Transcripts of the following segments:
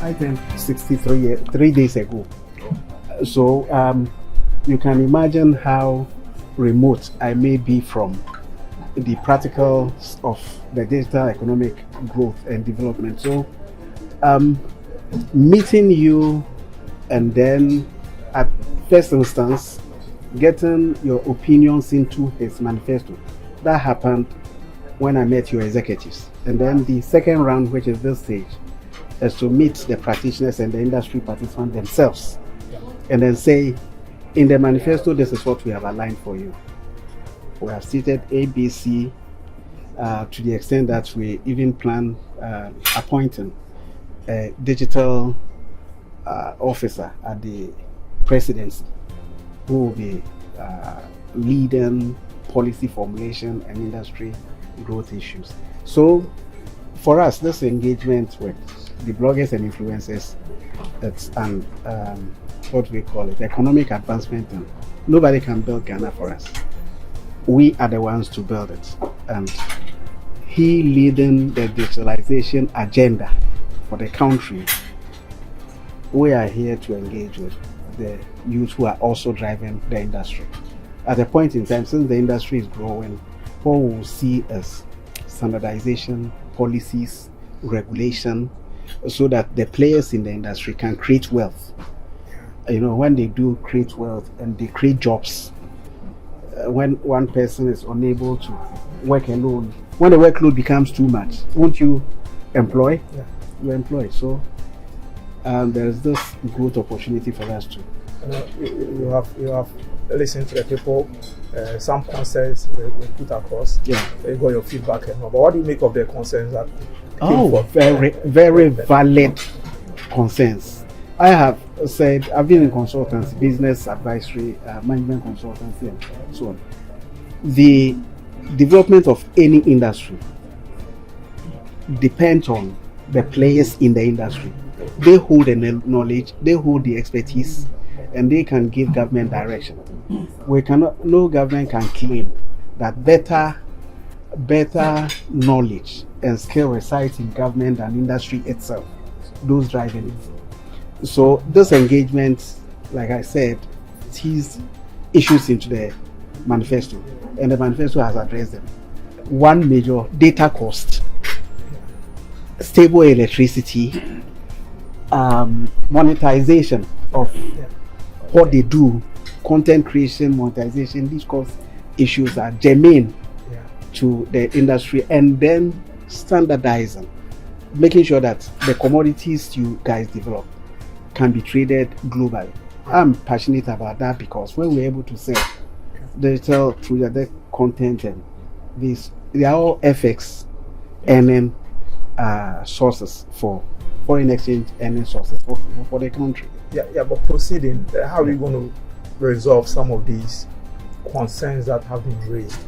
I think 3 days ago. So you can imagine how remote I may be from the practicals of the digital economic growth and development. So meeting you and then at first instance getting your opinions into his manifesto, that happened when I met your executives. And then the second round, which is this stage, is to meet the practitioners and the industry participants themselves and then say, in the manifesto, this is what we have aligned for you. We have stated ABC to the extent that we even plan appointing a digital officer at the presidency who will be leading policy formulation and industry growth issues. So for us, this engagement with the bloggers and influencers, it's an what we call it, economic advancement. And nobody can build Ghana for us. We are the ones to build it. And he leading the digitalization agenda for the country. We are here to engage with the youth who are also driving the industry. At a point in time, since the industry is growing, what we will see is standardization, policies, regulation, so that the players in the industry can create wealth. When they do create wealth and they create jobs, when one person is unable to work alone, when the workload becomes too much, won't you employ? Yeah. You employ. So there's this growth opportunity for us too. You have listened to the people. Some concerns were put across. Yeah. You got your feedback and all. But what do you make of the concerns that came forth? Very valid concerns. I have said I've been in consultancy, business advisory, management consultancy, and so on. The development of any industry depends on the players in the industry. They hold the knowledge, they hold the expertise, and they can give government direction. No government can claim that better knowledge and skill resides in government and industry itself, those driving it. So this engagement, like I said, teased issues into the manifesto, and the manifesto has addressed them. One major, data cost, stable electricity, monetization of what they do, content creation, monetization. These cost issues are germane to the industry, and then standardizing, making sure that the commodities you guys develop can be traded globally. I'm passionate about that because when we're able to sell digital through the content and these, they are all FX earning sources for foreign exchange earning sources for the country. Yeah, but proceeding, how are we going to resolve some of these concerns that have been raised?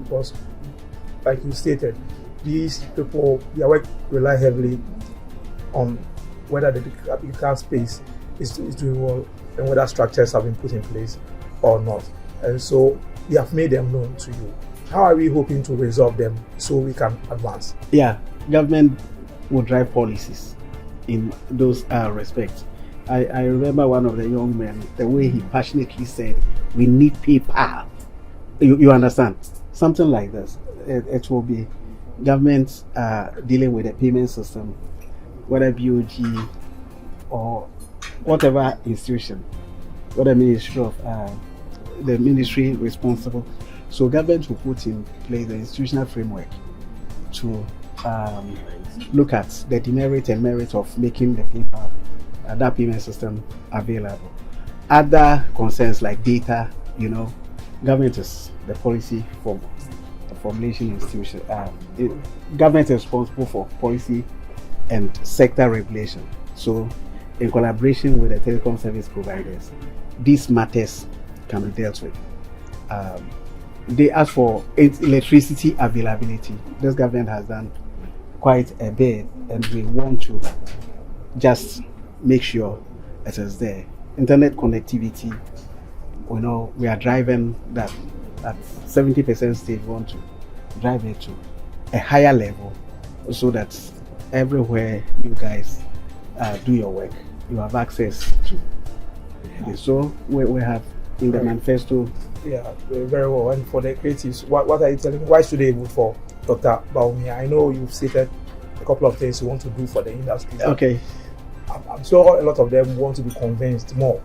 Because, like you stated, these people, their work rely heavily on whether the digital space is doing well and whether structures have been put in place or not. And so we have made them known to you. How are we hoping to resolve them so we can advance? Yeah, government will drive policies in those respects. I remember one of the young men, the way he passionately said, we need PayPal. You understand? Something like this. It will be government dealing with a payment system, whether BOG or whatever institution, whether ministry of the ministry responsible. So government will put in place the institutional framework to look at the demerit and merit of making the PayPal that payment system available. Other concerns like data, government is the policy formulation institution. Government is responsible for policy and sector regulation. So, in collaboration with the telecom service providers, these matters can be dealt with. They ask for electricity availability. This government has done quite a bit, and we want to just make sure it is there. Internet connectivity, we are driving that at 70% stage. We want to drive it to a higher level so that everywhere you guys do your work. You have access to. Okay, so we have in the manifesto. Yeah, very well. And for the creatives, what are you telling? Why should they vote for Dr. Bawumia? I know you've stated a couple of things you want to do for the industry. Okay. I'm sure a lot of them want to be convinced more.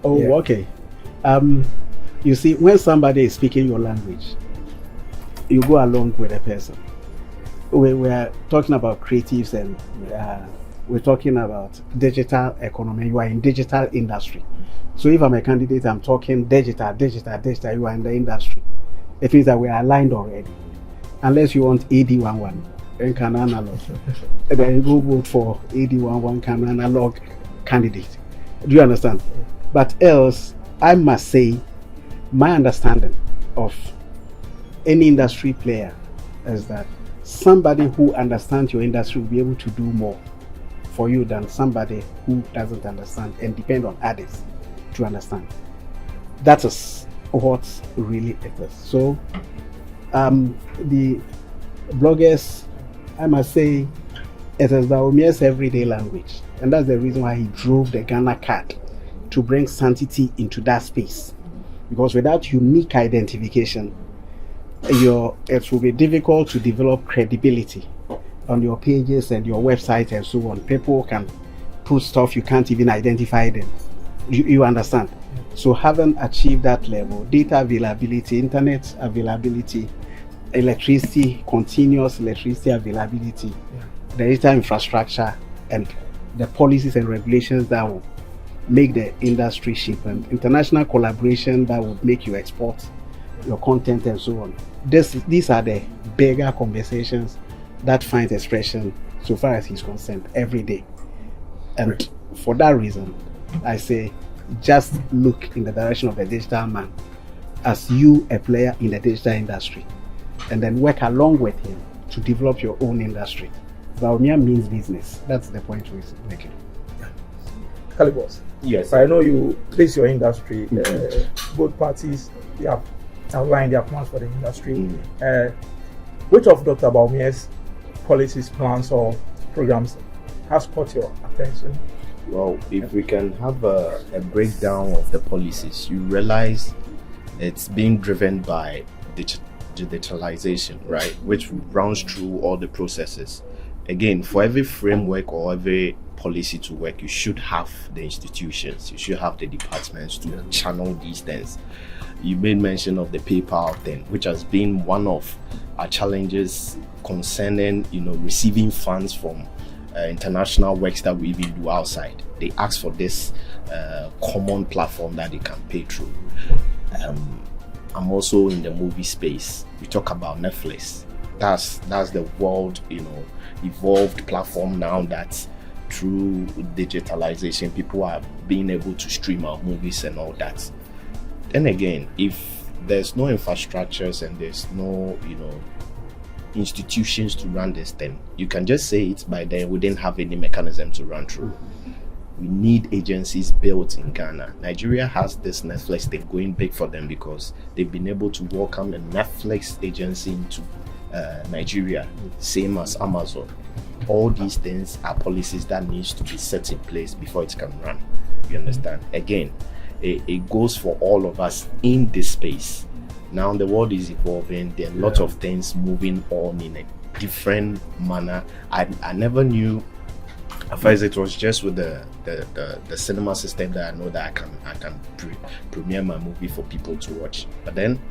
Oh, yeah. Okay. You see, when somebody is speaking your language, you go along with a person. We are talking about creatives, and we're talking about digital economy. You are in digital industry. So if I'm a candidate, I'm talking digital, you are in the industry. It means that we are aligned already. Unless you want AD11 and can analog. Then you go vote for AD11 can analog candidate. Do you understand? But else, I must say, my understanding of any industry player is that somebody who understands your industry will be able to do more for you than somebody who doesn't understand and depend on others to understand. That is what really it is. So the bloggers, I must say, it is Bawumia's everyday language, and that's the reason why he drove the Ghana card to bring sanctity into that space. Because without unique identification, it will be difficult to develop credibility on your pages and your website and so on. People can put stuff you can't even identify them. You understand? So having achieved that level, data availability, internet availability, electricity, continuous electricity availability, the data infrastructure, and the policies and regulations that will make the industry shape, and international collaboration that would make you export your content and so on. These are the bigger conversations that find expression, so far as he's concerned, every day. And for that reason, I say, just look in the direction of the digital man as you, a player in the digital industry, and then work along with him to develop your own industry. Bawumia means business. That's the point we're making. Kalybos. Yes. I know you place your industry. Both parties, they have outlined their plans for the industry. Which of Dr. Bawumia's policies, plans, or programs has caught your attention? Well, if we can have a breakdown of the policies, you realize it's being driven by digitalization, right? Which runs through all the processes. Again, for every framework or every policy to work, you should have the institutions, you should have the departments to channel these things. You made mention of the PayPal thing, which has been one of our challenges concerning, receiving funds from international works that we even do outside. They ask for this common platform that they can pay through. I'm also in the movie space. We talk about Netflix. That's the world, evolved platform now that through digitalization, people are being able to stream our movies and all that. Then again, if there's no infrastructures and there's no, institutions to run this thing, you can just say it, by then we didn't have any mechanism to run through. We need agencies built in Ghana. Nigeria has this Netflix thing going big for them because they've been able to welcome a Netflix agency into Nigeria, same as Amazon. All these things are policies that needs to be set in place before it can run. You understand? Again, it goes for all of us in this space. Now the world is evolving. There are lots of things moving on in a different manner. I never knew at first it was just with the cinema system that I know that I can premiere my movie for people to watch. But then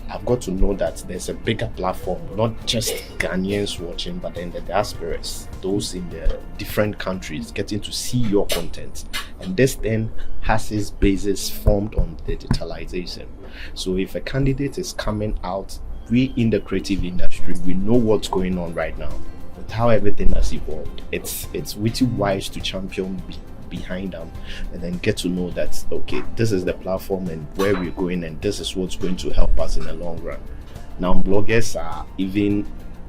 I've got to know that there's a bigger platform, not just Ghanaians watching, but then the diasporas, those in the different countries getting to see your content. And this then has its basis formed on digitalization. So if a candidate is coming out, we in the creative industry, we know what's going on right now with how everything has evolved. It's witty wise to champion behind them and then get to know that, okay, this is the platform and where we're going, and this is what's going to help us in the long run. Now bloggers are even,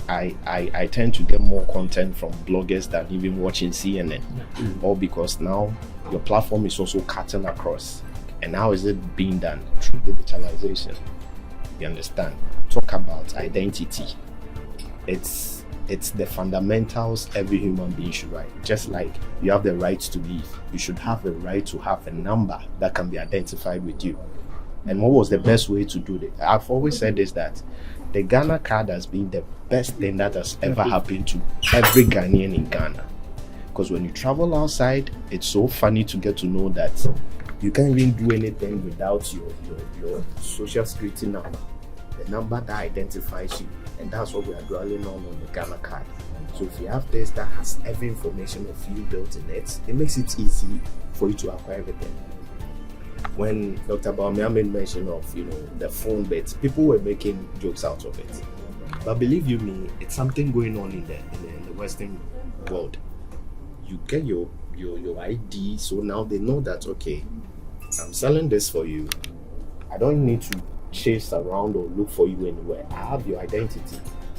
I tend to get more content from bloggers than even watching CNN, all because now your platform is also cutting across. And how is it being done? Through digitalization. You understand? Talk about identity. It's it's the fundamentals every human being should write. Just like you have the right to live, you should have the right to have a number that can be identified with you. And what was the best way to do that? I've always said this, that the Ghana card has been the best thing that has ever happened to every Ghanaian in Ghana. Because when you travel outside, it's so funny to get to know that you can't even do anything without your social security number, the number that identifies you. And that's what we are dwelling on the Ghana card. So if you have this that has every information of you built in it, it makes it easy for you to acquire everything. When Dr. Baumiamin mentioned of the phone bits, people were making jokes out of it. But believe you me, it's something going on in the Western world. You get your ID, so now they know that, okay, I'm selling this for you. I don't need to chase around or look for you anywhere. I have your identity.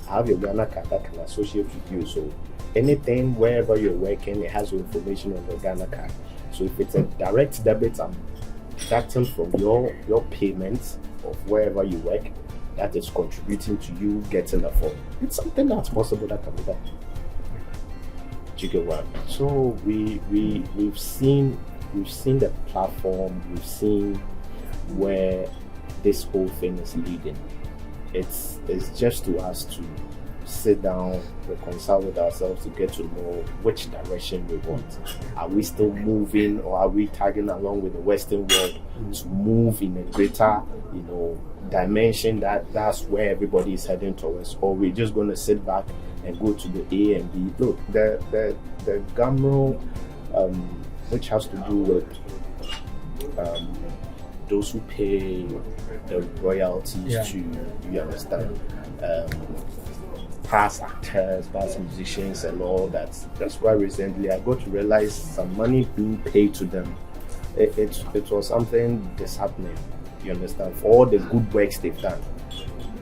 I have your Ghana card that can associate with you. So anything, wherever you're working, it has your information on the Ghana card. So if it's a direct debit, I'm deducting from your payments of wherever you work, that is contributing to you getting a phone. It's something that's possible that can be done. You get what? So we've seen the platform, we've seen where this whole thing is leading. It's just to us to sit down, reconcile with ourselves to get to know which direction we want. Are we still moving, or are we tagging along with the Western world to move in a greater, dimension that's where everybody is heading towards, or we're just going to sit back and go to the A and B? Look, the GAMRO, which has to do with those who pay the royalties to, you understand, past actors, past musicians and all that. That's why recently I got to realize some money being paid to them. It was something disheartening, you understand, for all the good works they've done.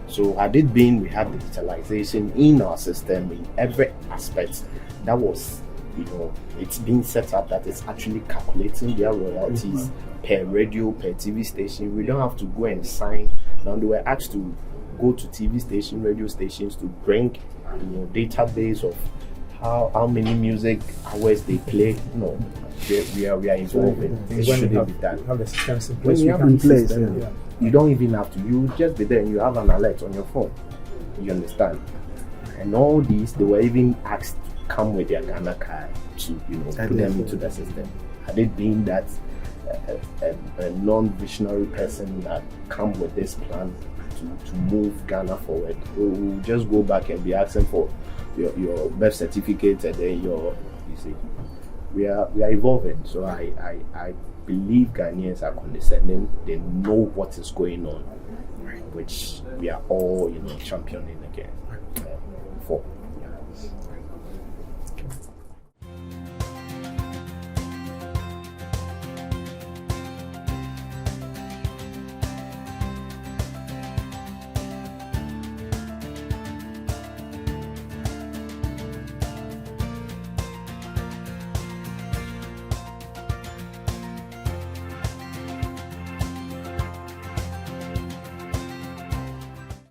So had it been we have digitalization in our system in every aspect, that was, it's being set up that it's actually calculating their royalties per radio, per TV station. We don't have to go and sign. Now they were asked to go to TV station, radio stations to bring, database of how many music hours they play. No, we are involved in. It shouldn't be done. Have the systems in When place. you have in place, You don't even have to. You just be there and you have an alert on your phone. You understand? And all these, they were even asked to come with their Ghana card to, put them into the system. Had it been that a non-visionary person that come with this plan to move Ghana forward, we will just go back and be asking for your birth certificate and then you see. We are evolving. So I believe Ghanaians are condescending. They know what is going on, which we are all championing again for.